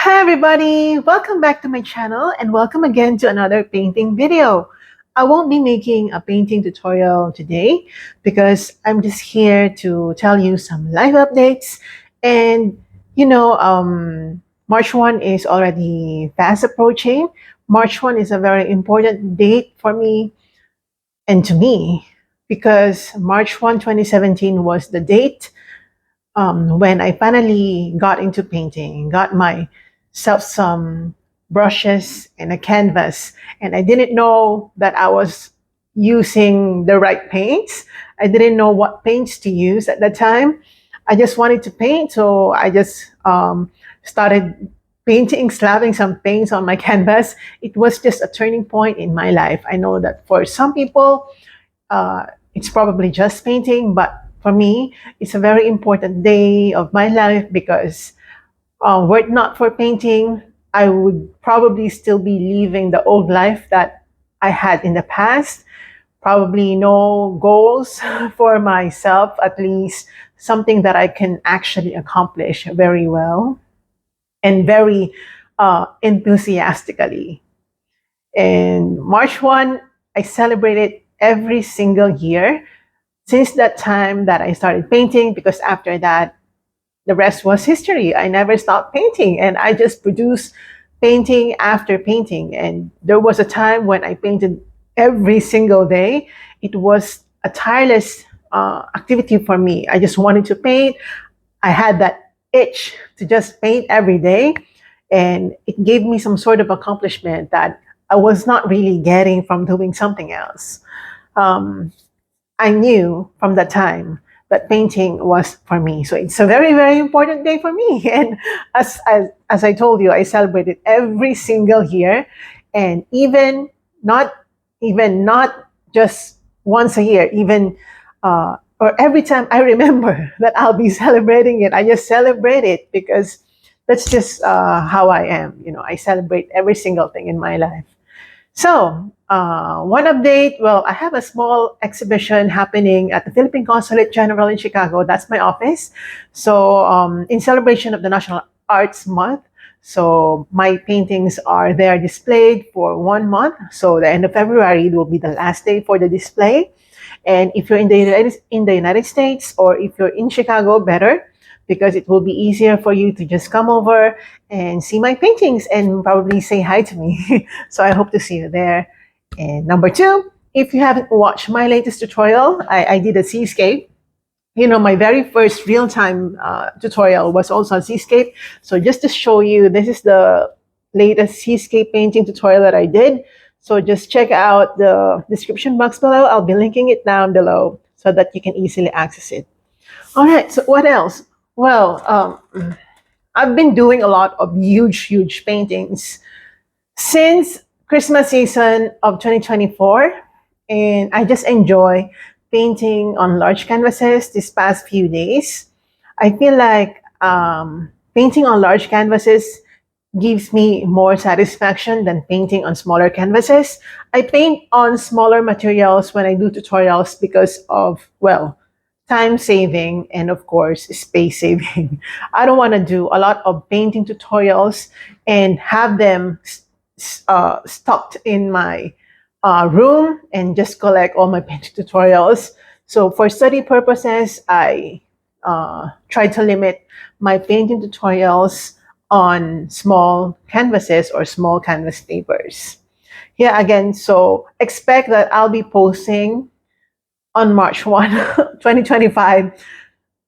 Hi everybody, welcome back to my channel and welcome again to another painting video. I won't be making a painting tutorial today because I'm just here to tell you some live updates and you know March 1 is already fast approaching. March 1 is a very important date for me and to me because March 1, 2017 was the date when I finally got into painting, got myself some brushes and a canvas, and I didn't know that I was using the right paints. I didn't know what paints to use at that time. I just wanted to paint, so I just started painting, slapping some paints on my canvas. It was just a turning point in my life. I know that for some people, it's probably just painting, but for me, it's a very important day of my life because were it not for painting, I would probably still be living the old life that I had in the past. Probably no goals for myself, at least something that I can actually accomplish very well and very enthusiastically. And March 1, I celebrate it every single year since that time that I started painting, because after that, the rest was history. I never stopped painting and I just produced painting after painting. And there was a time when I painted every single day. It was a tireless activity for me. I just wanted to paint. I had that itch to just paint every day. And it gave me some sort of accomplishment that I was not really getting from doing something else. Um, I knew from that time that painting was for me. So it's a very, very important day for me. And as I told you, I celebrate it every single year. And not not just once a year, even or every time I remember that I'll be celebrating it, I just celebrate it because that's just how I am. You know, I celebrate every single thing in my life. So, one update, well, I have a small exhibition happening at the Philippine Consulate General in Chicago. That's my office. So, in celebration of the National Arts Month, so my paintings are there displayed for 1 month. So, the end of February will be the last day for the display. And if you're in the United States or if you're in Chicago, better because it will be easier for you to just come over and see my paintings and probably say hi to me. So I hope to see you there. And number two, if you haven't watched my latest tutorial, I did a seascape. You know, my very first real-time tutorial was also a seascape. So just to show you, this is the latest seascape painting tutorial that I did. So just check out the description box below. I'll be linking it down below so that you can easily access it. All right, so what else? Well, I've been doing a lot of huge paintings since Christmas season of 2024, and I just enjoy painting on large canvases this past few days. I feel like painting on large canvases gives me more satisfaction than painting on smaller canvases. I paint on smaller materials when I do tutorials because of, well, time saving and of course space saving. I don't want to do a lot of painting tutorials and have them stocked in my room and just collect all my painting tutorials. So for study purposes, I try to limit my painting tutorials on small canvases or small canvas papers. Yeah, again, so expect that I'll be posting on March 1, 2025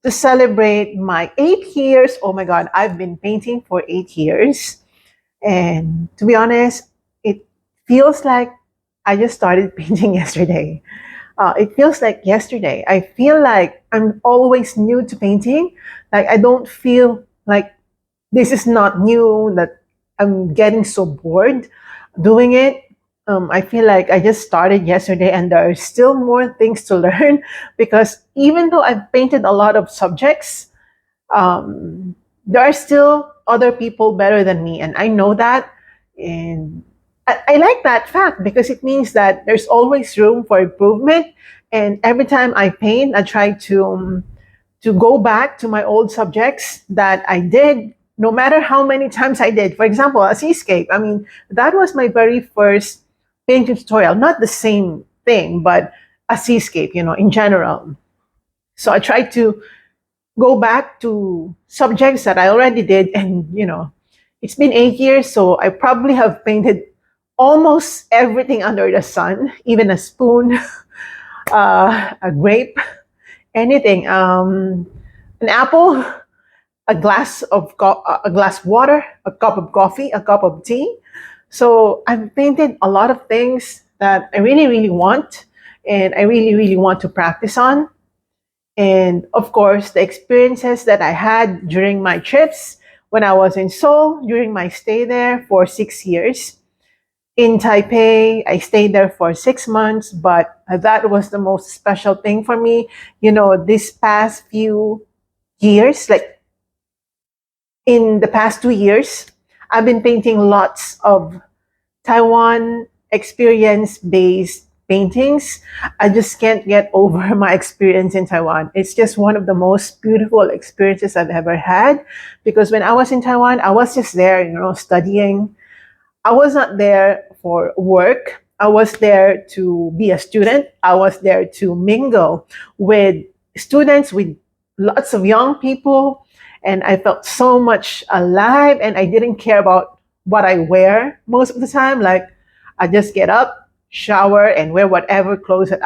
to celebrate my 8 years. Oh my God, I've been painting for 8 years. And to be honest, it feels like I just started painting yesterday. It feels like yesterday. I feel like I'm always new to painting. Like I don't feel like this is not new, that I'm getting so bored doing it. I feel like I just started yesterday and there are still more things to learn because even though I've painted a lot of subjects, there are still other people better than me. And I know that. And I like that fact because it means that there's always room for improvement. And every time I paint, I try to go back to my old subjects that I did no matter how many times I did. For example, a seascape. I mean, that was my very first painting tutorial. Not the same thing, but a seascape, in general. So I tried to go back to subjects that I already did, and it's been 8 years, so I probably have painted almost everything under the sun, even a spoon, a grape, anything, an apple, a glass of water, a cup of coffee, a cup of tea. So I've painted a lot of things that I really, really want, and I really, really want to practice on. And of course, the experiences that I had during my trips when I was in Seoul during my stay there for 6 years. In Taipei, I stayed there for 6 months, but that was the most special thing for me. This past few years, like in the past 2 years, I've been painting lots of Taiwan experience based paintings. I just can't get over my experience in Taiwan. It's just one of the most beautiful experiences I've ever had, because when I was in Taiwan, I was just there, studying. I was not there for work. I was there to be a student. I was there to mingle with students, with lots of young people, and I felt so much alive, and I didn't care about what I wear most of the time. Like, I just get up, shower, and wear whatever clothes uh,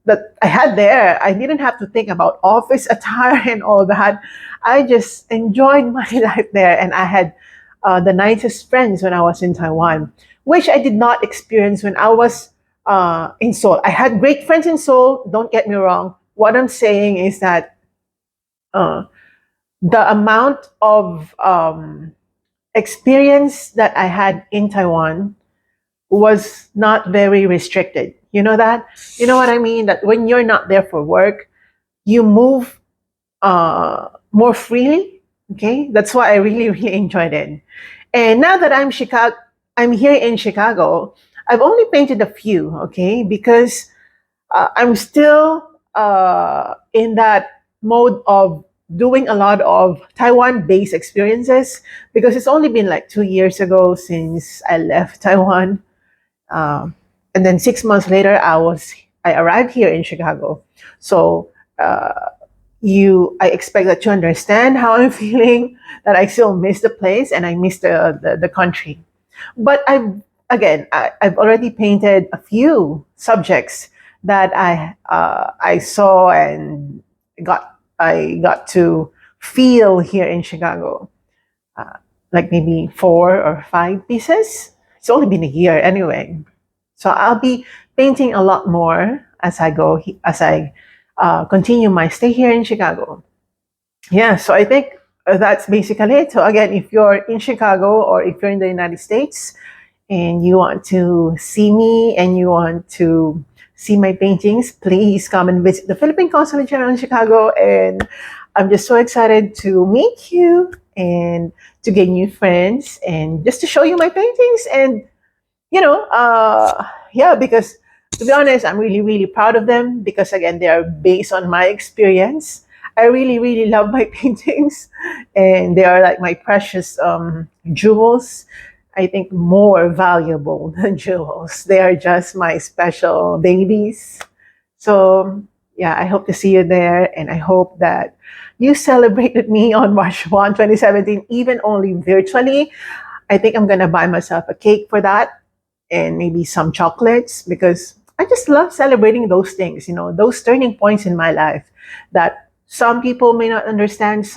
that I had there. I didn't have to think about office attire and all that. I just enjoyed my life there, and I had the nicest friends when I was in Taiwan, which I did not experience when I was in Seoul. I had great friends in Seoul. Don't get me wrong. What I'm saying is that uh, the amount of experience that I had in Taiwan was not very restricted. You know that? You know what I mean? That when you're not there for work, you move more freely. Okay, that's why I really, really enjoyed it. And now that I'm here in Chicago. I've only painted a few. Okay, because I'm still in that mode of doing a lot of Taiwan-based experiences, because it's only been like 2 years ago since I left Taiwan, and then 6 months later I arrived here in Chicago. So I expect that you understand how I'm feeling, that I still miss the place and I miss the country. But I've already painted a few subjects that I saw and I got to feel here in Chicago, uh, like maybe 4 or 5 pieces. It's only been a year anyway, so I'll be painting a lot more as as I continue my stay here in Chicago. Yeah, so I think that's basically it. So again, if you're in Chicago or if you're in the United States and you want to see me and you want to see my paintings, please come and visit the Philippine Consulate General in Chicago. And I'm just so excited to meet you and to gain new friends and just to show you my paintings. And, yeah, because to be honest, I'm really, really proud of them, because again, they are based on my experience. I really, really love my paintings, and they are like my precious jewels. I think more valuable than jewels. They are just my special babies. So, yeah, I hope to see you there, and I hope that you celebrate with me on March 1, 2017, even only virtually. I think I'm going to buy myself a cake for that and maybe some chocolates, because I just love celebrating those things, those turning points in my life that some people may not understand.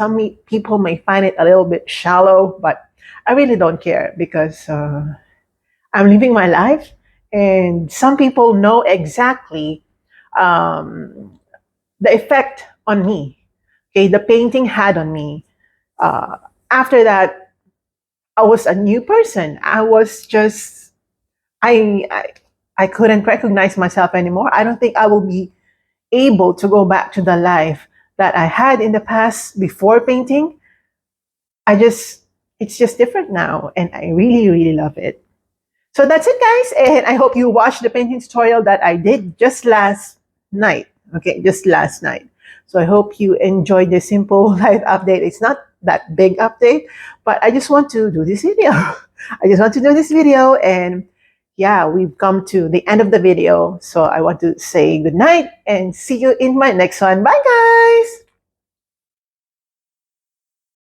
People may find it a little bit shallow, but I really don't care, because I'm living my life, and some people know exactly um, the effect on me. Okay, the painting had on me. Uh, After that, I was a new person. I I couldn't recognize myself anymore. I don't think I will be able to go back to the life that I had in the past before painting. I just it's just different now, and I really, really love it. So that's it, guys, and I hope you watched the painting tutorial that I did just last night. Okay, just last night. So I hope you enjoyed this simple life update. It's not that big update, but I just want to do this video. I just want to do this video, and yeah, we've come to the end of the video. So I want to say good night and see you in my next one. Bye, guys.